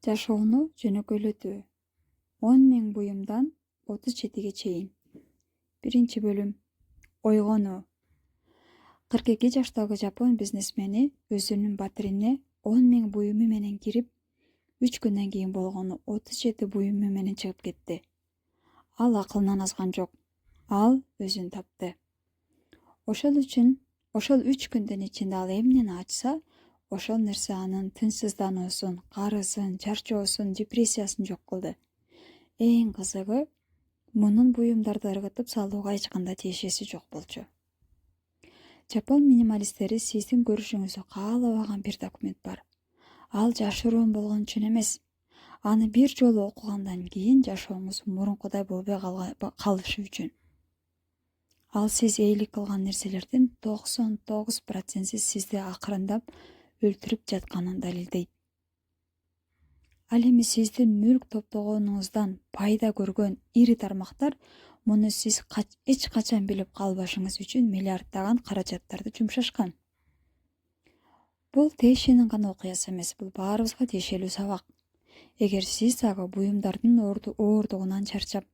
Жашоону жөнөкөйлөтүү. 10.000 буюмдан 37-ге чейин. Биринчи бөлүм. Ойгонуу. 42 жаштагы жапон бизнесмени өзүнүн батирине 10.000 буюму менен кирип, 3 күндөн кийин болгону 37 буюму менен чыгып кетти. Ал акылынан азган жок. Ал өзүн тапты. Ошол 3 күндүн ичинде ал эмнени ачса, ошол нерсе анын тынчсыздануусун, карысын, чарчоосун, депрессиясын жок кылды. Эң кызыгы, мунун буюмдарды ыргытып салууга эч кандай тиешеси жок болчу. Жапон минималисттери сиздин көрүшүңүздү каалабаган бир документ бар. Ал жашыруун болгон үчүн эмес. Аны бир жолу окугандан кийин жашооңуз мурункудай болбой калышы үчүн. Ал сиз ээлик кылган нерселердин 99% сизди акырындап өлтүрүп жатканын далилдейт. Ал эми сиздин мүлк топтогонуңуздан пайда көргөн ири тармактар муну сиз эч качан билип калбашыңыз үчүн миллиарддаган каражаттарды жумшашкан. Бул Тэйшинин гана окуясы эмес, бул баарыбызга тиешелүү сабак. Эгер сиз дагы буюмдардын оордугунан чарчап,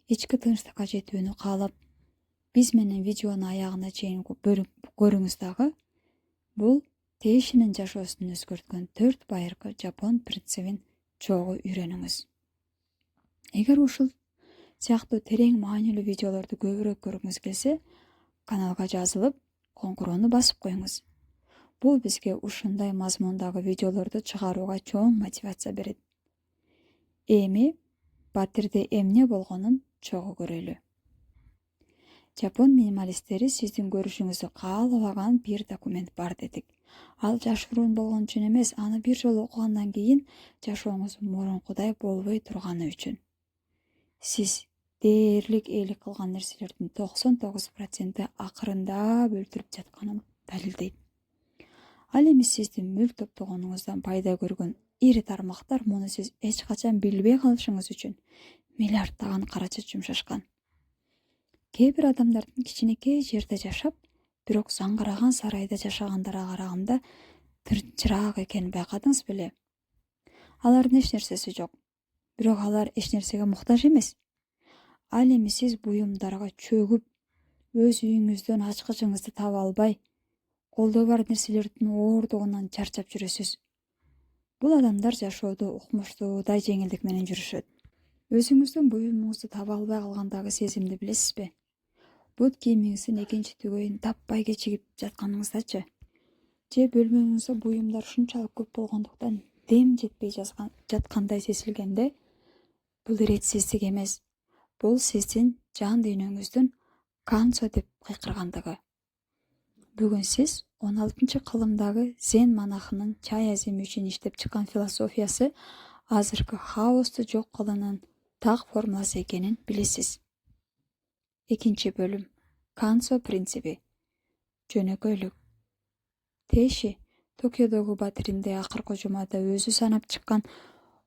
ички тынчтыкка жетүүнү каалап, биз менен видеону аягына чейин көрүңүз дагы. Бул Тэйшинин жашоосун өзгөрткөн 4 байыркы жапон принцибин чогуу үйрөнүңүз. Эгер ушул сыяктуу терең маанилүү видеолорду көбүрөөк көргүңүз келсе, каналга жазылып, коңгуроону басып коюңуз. Бул бизге ушундай мазмундагы видеолорду чыгарууга чоң мотивация берет. Эми батирде эмне болгонун чогуу көрөлү. Жапон минималисттери сиздин көрүшүңүздү каалабаган бир документ бар дедик. Ал жашыруун болгон үчүн эмес, аны бир жолу окугандан кийин жашооңуз мурункудай болбой турганы үчүн. Сиз дээрлик ээлик кылган нерселердин 99% акырындап өлтүрүп жатканын далилдейт. Ал эми сиздин мүлк топтогонуңуздан пайда көргөн ири тармактар муну сиз эч качан билбей калышыңыз үчүн миллиарддаган каражат жумшашкан. Кээ бир адамдардын кичинекей жерде жашап, бирок заңгыраган сарайда жашагандарга караганда тынчыраак экенин байкадыңыз беле? Алардын эч нерсеси жок. Бирок алар эч нерсеге муктаж эмес. Ал эми сиз буюмдарга чөгүп, өз үйүңүздөн ачкычыңызды таба албай, колдо бар нерселердин оордугунан чарчап жүрөсүз. Бул адамдар жашоодо укмуштуудай жеңилдик менен жүрүшөт. Өзүңүздүн буюмуңузду таба албай калгандагы сезимди билесизби? Бут кийимиңиздин экинчи түгөйүн таппай кечигип жатканыңыздачы? Же бөлмөңүздө буюмдар ушунчалык көп болгондуктан дем жетпей жаткандай сезилгенде, бул иретсиздик эмес. Бул сиздин жан дүйнөңүздүн кансо деп кыйкыргандыгы. Бүгүн сиз 16-кылымдагы Зен монахынын чай аземи үчүн иштеп чыккан философиясы азыркы хаосту жок кылуунун так формуласы экенин билесиз. Экинчи бөлүм. Кансо принциби. Жөнөкөйлүк. Тэйши Токиодогу батиринде акыркы жумада өзү санап чыккан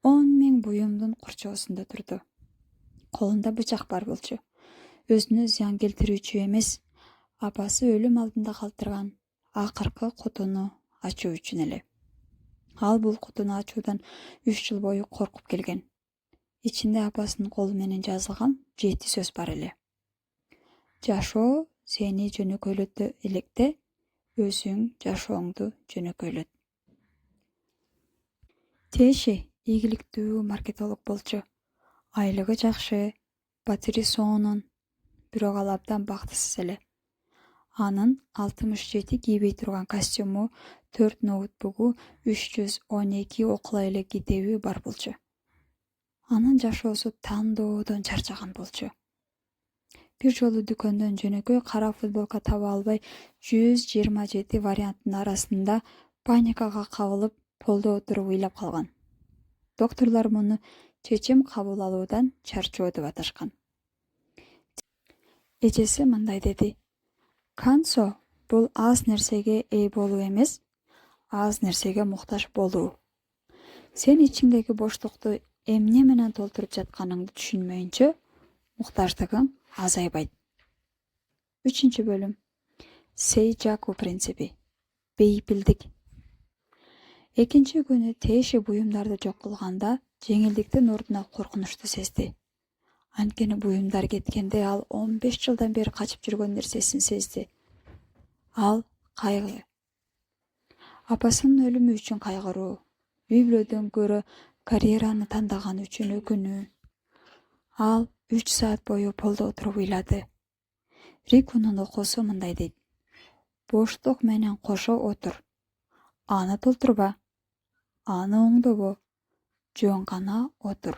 10.000 буюмдун курчоосунда турду. Колунда бычак бар болчу. Өзүнө зыян келтирүүчү эмес, апасы өлүм алдында калтырган акыркы кутуну ачуу үчүн эле. Ал бул кутуну ачуудан 3 жыл бою коркуп келген. Ичинде апасынын колу менен жазылган 7 сөз бар эле. Жашоо сени жөнөкөйлөтө электе, өзүң жашооңду жөнөкөйлөт. Тэйши ийгиликтүү маркетолог болчу. Айлыгы жакшы, батири сонун, бирок ал абдан бактысыз эле. Анын 67 кийбей турган костюму, 4 ноутбугу, 312 окула эле китеби бар болчу. Анын жашоосу тандоодон чарчаган болчу. Бир жолу дүкөндөн жөнөкөй кара футболка таба албай 127 варианттын арасында паникага кабылып, полдо отуруп ыйлап калган. Докторлор муну чечим кабыл алуудан чарчоо деп аташкан. Эжеси мындай деди: Кансо бул аз нерсеге ээ болуу эмес, аз нерсеге муктаж болуу. Сен ичиңдеги боштукту эмне менен толтуруп жатканыңды түшүнмөйүнчө, муктаждыгың азайбайт. Үчүнчү бөлүм. Сейжаку принциби. Бейпилдик. Экинчи күнү тээши буюмдарды жок кылганда жеңилдиктин ордуна коркунучту сезди. Анткени буюмдар кеткенде ал 15 жылдан бери качып жүргөн нерсесин сезди. Ал кайгы. Апасынын өлүмү үчүн кайгыруу, үй-бүлөдөн көрө карьераны тандаганы үчүн өкүнүү. Ал 3 саат бою полдо отуруп ыйлады. Рикунун окуусу мындай дейт: боштук менен кошо отур. Аны толтурба. Аны оңдобо. Жөн гана отур.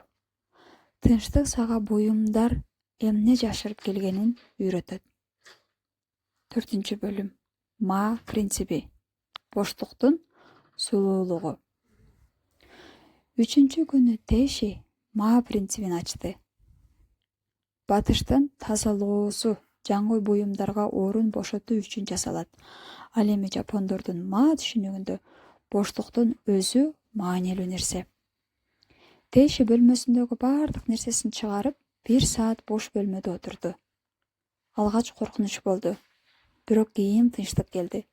Тынчтык сага буюмдар эмне жашырып келгенин үйрөтөт. 4 бөлүм. Ма принципи. Боштуктун сулуулугу. 3 күнү тээши ма принцибин ачты. Батыштын тазалоосу жаңы буюмдарга орун бошотуу үчүн жасалат. Ал эми жапондордун ма түшүнүгүндө боштуктун өзү маанилүү нерсе. Тээши бөлмөсүндөгү баардык нерсесин чыгарып, 1 саат бош бөлмөдө отурду. Алгач коркунуч болду, бирок кийин тынчтык келди.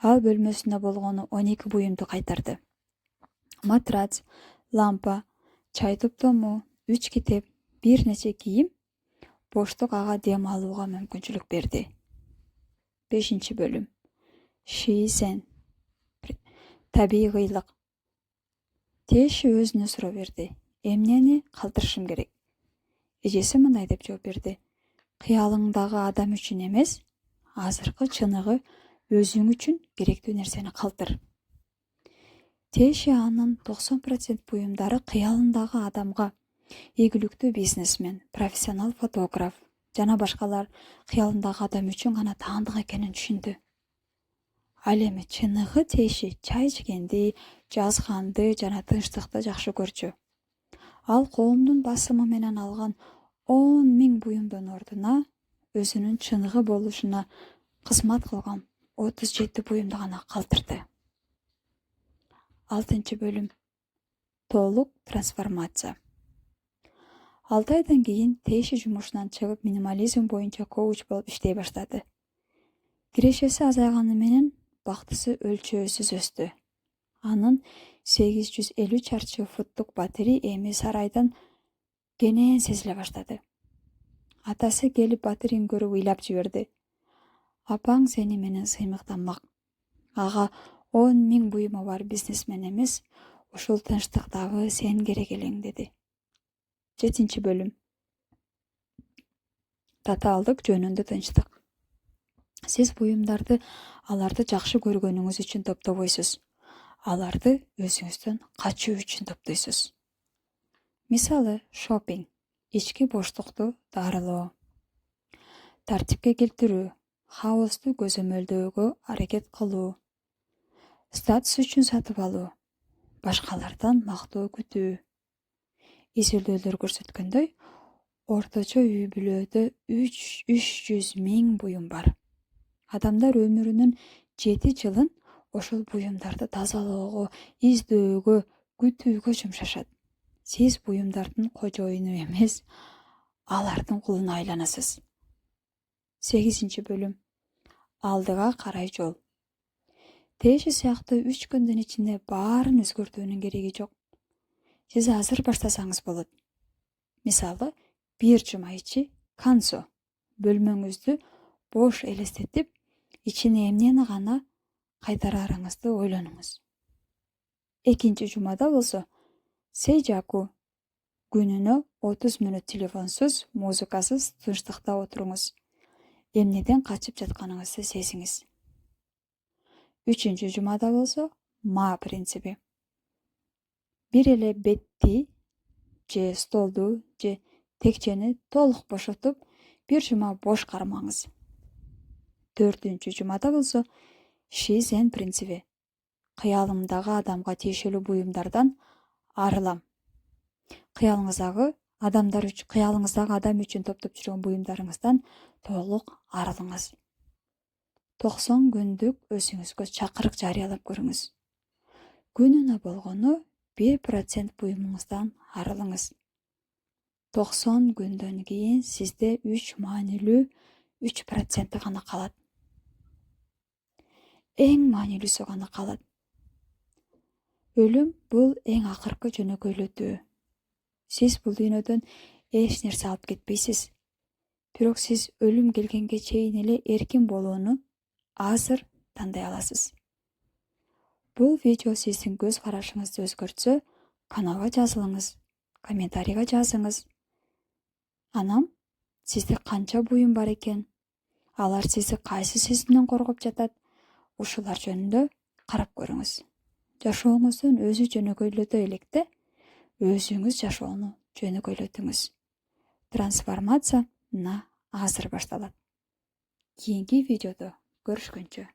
Ал бөлмөсүндө болгону 12 буюмду кайтарды. Матрац, лампа, чай топтому, 3 китеп, бир нече кийим боштук ага дем алууга мүмкүнчүлүк берди. 5 бөлүм. Шиисен. Табигыйлык. Тээши өзүнө суроо берди. Эмнени калтырышым керек? Эжеси мындай деп жооп берди. Кыялыңдагы адам үчүн эмес, азыркы чыныгы өзүң үчүн керектүү нерсени калтыр. Тээши анын 90% буюмдары кыялындагы адамга, ийгиликтүү бизнесмен, профессионал фотограф жана башкалар кыялындагы адам үчүн гана таандык экенин түшүндү. Ал эми чыныгы тээши чай ичкенди, жазганды жана тынчтыкты жакшы көрчү. Ал коомдун басымы менен алган 10 000 буюмдун ордуна өзүнүн чыныгы болушуна кызмат кылган 37 буюмду гана калтырды. 6 бөлүм. Толук трансформация. 6 айдан кийин тээши жумушунан чыгып минимализм боюнча коуч болуп иштей баштады. Кирешеси азайганы менен бактысы өлчөөсүз өстү. Анын 850 чарчы футтук батири эми сарайдан кенен сезиле баштады. Атасы келип батирин көрүп ыйлап жиберди. Апаң сени менен сыймыктанмак. Ага 10 000 буюму бар бизнесмен эмес, ушул тынчтыктагы сен керек элең, деди. 7 бөлүм. Татаалдык жөнүндө тынчтык. Сиз буюмдарды аларды жакшы көргөнүңүз үчүн топтобойсуз. Аларды өзүңүздөн качуу үчүн топтойсуз. Мисалы, шопинг, ички боштукту дарылоо, тартипке келтирүү, хаосту көзөмөлдөөгө аракет кылуу, статус үчүн сатып алуу, башкалардан мактоо күтүү. Изилдөөлөр көрсөткөндөй, орточо үй-бүлөдө 300 000 буюм бар. Адамдар өмүрүнүн 7 жылын ошол буюмдарды тазалоого, издөөгө, күтүүгө жумшашат. Сиз буюмдардын кожоюну эмес, алардын кулуна айланасыз. 8 бөлүм. Алдыга карай жол. Тээши сыяктуу 3 күндүн ичинде баарын өзгөртүүнүн кереги жок. Сиз азыр баштасаңыз болот. Мисалы, 1 жума ичи кансо бөлмөңүздү бош элестетип, ичине эмнени гана кайтарарыңызды ойлонуңуз. 2 жумада болсо сейжаку күнүнө 30 мүнөт телефонсуз, музыкасыз тынчтыкта отуруңуз. Эмнеден качып жатканыңызды сезиңиз. 3 жумада болсо ма принципи. Бир эле бетти же столду же текчени толук бошотуп, 1 жума бош кармаңыз. 4 жумада болсо шизен принципи. Кыялымдагы адамга тиешелүү буюмдардан арылам. Кыялыңыздагы адам үчүн топтоп жүргөн буюмдарыңыздан толук арылыңыз. 90 күндүк өзүңүзгө чакырык жарыялап көрүңүз. Күнүнө болгону 1% буюмуңуздан арылыңыз. 90 күндөн кийин сизде 3 маанилүү 3% гана калат. Эң маанилүүсү гана калат. Өлүм бул эң акыркы жөнөкөйлөтүү. Сиз бул дүйнөдөн эч нерсе алып кетпейсиз. Бирок сиз өлүм келгенге чейин эле эркин болууну азыр тандай аласыз. Бул видео сиздин көз карашыңызды өзгөртсө, каналга жазылыңыз, комментарийга жазыңыз. Анан сизде канча буюм бар экен? Алар сизди кайсы сезимден коргоп жатат? Ушулар жөнүндө карап көрүңүз. Жашооңуздун өзү жөнөкөйлөтө электе, өзүңүз жашоону жөнөкөйлөтүңүз. Трансформация мына азыр башталат. Кийинки видеодо көрүшкөнчө.